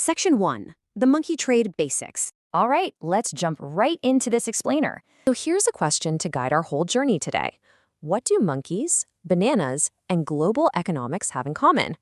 Section 1. The Monkey Trade Basics. All right, let's jump right into this explainer. So here's a question to guide our whole journey today. What do monkeys, bananas, and global economics have in common?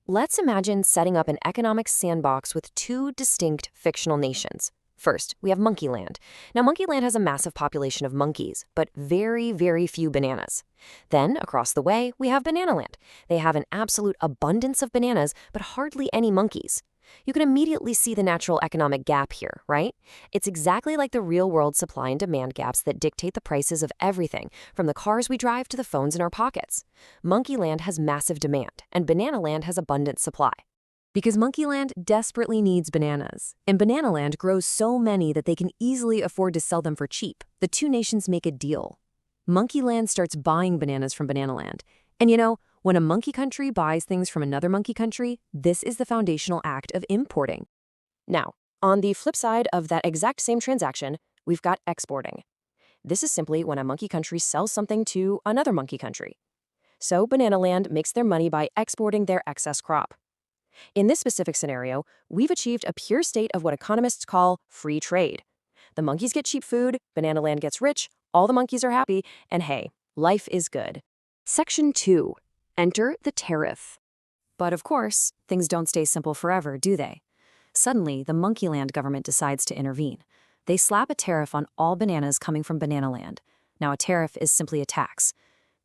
Let's imagine setting up an economic sandbox with two distinct fictional nations. First, we have Monkeyland. Now, Monkeyland has a massive population of monkeys, but very, very few bananas. Then, across the way, we have Bananaland. They have an absolute abundance of bananas, but hardly any monkeys. You can immediately see the natural economic gap here, right? It's exactly like the real-world supply and demand gaps that dictate the prices of everything, from the cars we drive to the phones in our pockets. Monkeyland has massive demand, and Bananaland has abundant supply. Because Monkeyland desperately needs bananas, and Bananaland grows so many that they can easily afford to sell them for cheap, the two nations make a deal. Monkeyland starts buying bananas from Bananaland. And when a monkey country buys things from another monkey country, this is the foundational act of importing. Now, on the flip side of that exact same transaction, we've got exporting. This is simply when a monkey country sells something to another monkey country. So Bananaland makes their money by exporting their excess crop. In this specific scenario, we've achieved a pure state of what economists call free trade. The monkeys get cheap food, Bananaland gets rich, all the monkeys are happy, and hey, life is good. Section 2. Enter the tariff. But of course, things don't stay simple forever, do they? Suddenly, the Monkeyland government decides to intervene. They slap a tariff on all bananas coming from Bananaland. Now, a tariff is simply a tax.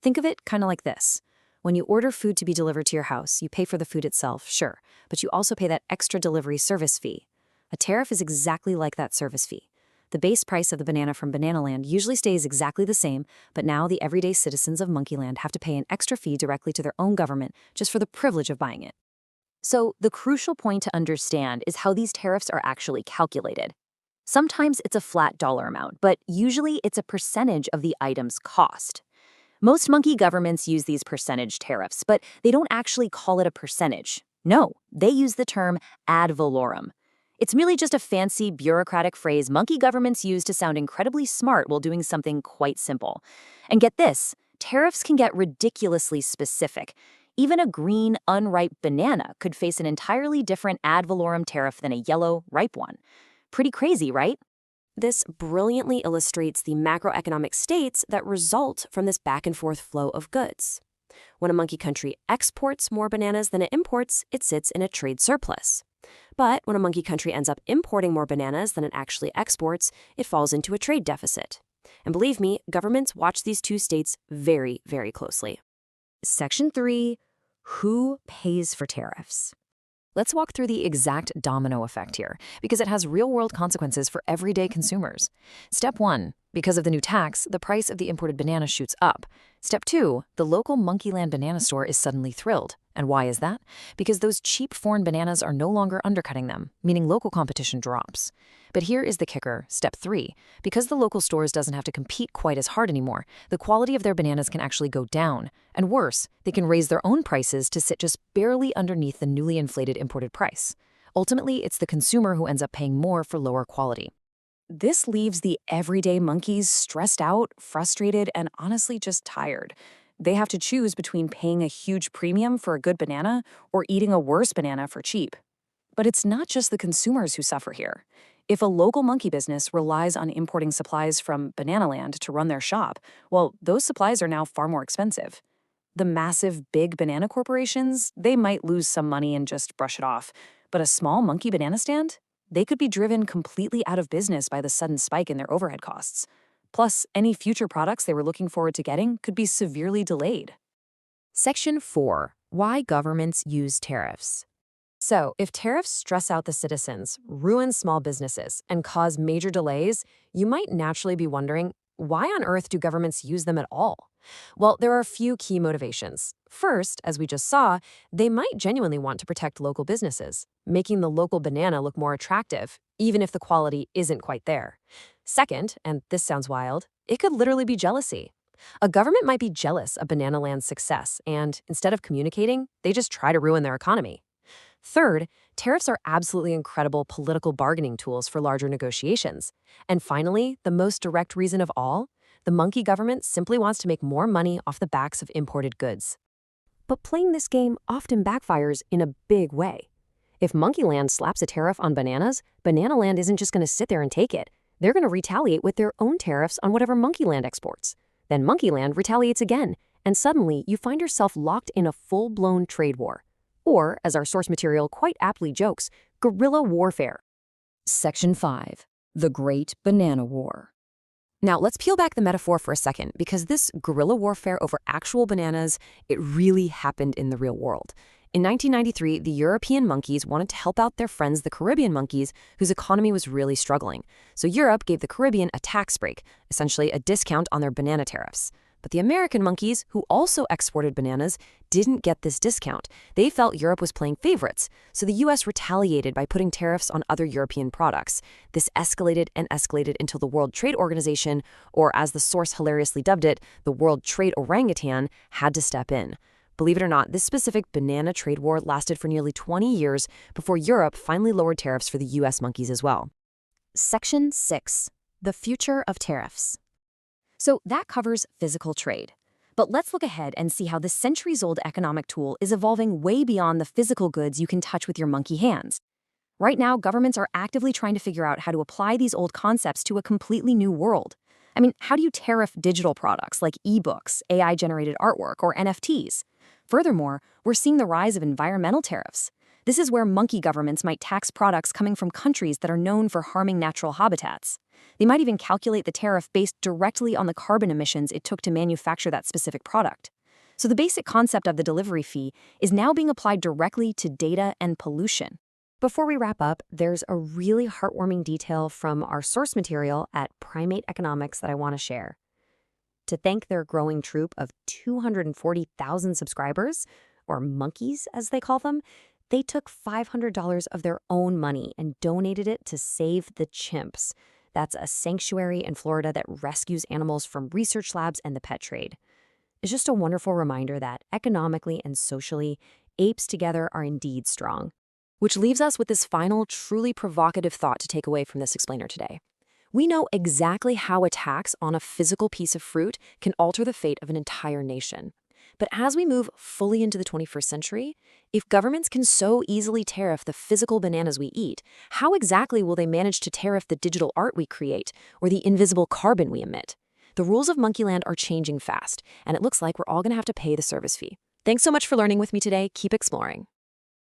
Think of it kind of like this. When you order food to be delivered to your house, you pay for the food itself, sure, but you also pay that extra delivery service fee. A tariff is exactly like that service fee. The base price of the banana from Bananaland usually stays exactly the same, but now the everyday citizens of Monkeyland have to pay an extra fee directly to their own government just for the privilege of buying it. So the crucial point to understand is how these tariffs are actually calculated. Sometimes it's a flat dollar amount, but usually it's a percentage of the item's cost. Most monkey governments use these percentage tariffs, but they don't actually call it a percentage. No, they use the term ad valorem. It's really just a fancy bureaucratic phrase monkey governments use to sound incredibly smart while doing something quite simple. And get this, tariffs can get ridiculously specific. Even a green, unripe banana could face an entirely different ad valorem tariff than a yellow, ripe one. Pretty crazy, right? This brilliantly illustrates the macroeconomic states that result from this back-and-forth flow of goods. When a monkey country exports more bananas than it imports, it sits in a trade surplus. But when a monkey country ends up importing more bananas than it actually exports, it falls into a trade deficit. And believe me, governments watch these two states very, very closely. Section 3. Who pays for tariffs? Let's walk through the exact domino effect here, because it has real-world consequences for everyday consumers. Step 1. Because of the new tax, the price of the imported banana shoots up. Step 2. The local Monkeyland banana store is suddenly thrilled. And why is that? Because those cheap foreign bananas are no longer undercutting them, meaning local competition drops. But here is the kicker, step 3. Because the local stores doesn't have to compete quite as hard anymore, the quality of their bananas can actually go down. And worse, they can raise their own prices to sit just barely underneath the newly inflated imported price. Ultimately, it's the consumer who ends up paying more for lower quality. This leaves the everyday monkeys stressed out, frustrated, and honestly just tired. They have to choose between paying a huge premium for a good banana or eating a worse banana for cheap. But it's not just the consumers who suffer here. If a local monkey business relies on importing supplies from Bananaland to run their shop, well, those supplies are now far more expensive. The massive big banana corporations, they might lose some money and just brush it off. But a small monkey banana stand? They could be driven completely out of business by the sudden spike in their overhead costs. Plus, any future products they were looking forward to getting could be severely delayed. Section 4. Why governments use tariffs. So, if tariffs stress out the citizens, ruin small businesses, and cause major delays, you might naturally be wondering, why on earth do governments use them at all? Well, there are a few key motivations. First, as we just saw, they might genuinely want to protect local businesses, making the local banana look more attractive, even if the quality isn't quite there. Second, and this sounds wild, it could literally be jealousy. A government might be jealous of Bananaland's success, and instead of communicating, they just try to ruin their economy. Third, tariffs are absolutely incredible political bargaining tools for larger negotiations. And finally, the most direct reason of all, the monkey government simply wants to make more money off the backs of imported goods. But playing this game often backfires in a big way. If Monkeyland slaps a tariff on bananas, Bananaland isn't just going to sit there and take it. They're going to retaliate with their own tariffs on whatever Monkeyland exports. Then Monkeyland retaliates again, and suddenly you find yourself locked in a full-blown trade war. Or, as our source material quite aptly jokes, guerrilla warfare. Section 5. The Great Banana War. Now, let's peel back the metaphor for a second, because this guerrilla warfare over actual bananas, it really happened in the real world. In 1993, the European monkeys wanted to help out their friends, the Caribbean monkeys, whose economy was really struggling. So Europe gave the Caribbean a tax break, essentially a discount on their banana tariffs. But the American monkeys, who also exported bananas, didn't get this discount. They felt Europe was playing favorites, so the U.S. retaliated by putting tariffs on other European products. This escalated and escalated until the World Trade Organization, or as the source hilariously dubbed it, the World Trade Orangutan, had to step in. Believe it or not, this specific banana trade war lasted for nearly 20 years before Europe finally lowered tariffs for the U.S. monkeys as well. Section 6. The Future of Tariffs. So that covers physical trade. But let's look ahead and see how this centuries-old economic tool is evolving way beyond the physical goods you can touch with your monkey hands. Right now, governments are actively trying to figure out how to apply these old concepts to a completely new world. I mean, how do you tariff digital products like ebooks, AI-generated artwork, or NFTs? Furthermore, we're seeing the rise of environmental tariffs. This is where monkey governments might tax products coming from countries that are known for harming natural habitats. They might even calculate the tariff based directly on the carbon emissions it took to manufacture that specific product. So the basic concept of the delivery fee is now being applied directly to data and pollution. Before we wrap up, there's a really heartwarming detail from our source material at Primate Economics that I want to share. To thank their growing troop of 240,000 subscribers, or monkeys as they call them, they took $500 of their own money and donated it to Save the Chimps. That's a sanctuary in Florida that rescues animals from research labs and the pet trade. It's just a wonderful reminder that economically and socially, apes together are indeed strong. Which leaves us with this final, truly provocative thought to take away from this explainer today. We know exactly how a tax on a physical piece of fruit can alter the fate of an entire nation. But as we move fully into the 21st century, if governments can so easily tariff the physical bananas we eat, how exactly will they manage to tariff the digital art we create or the invisible carbon we emit? The rules of Monkeyland are changing fast, and it looks like we're all going to have to pay the service fee. Thanks so much for learning with me today. Keep exploring.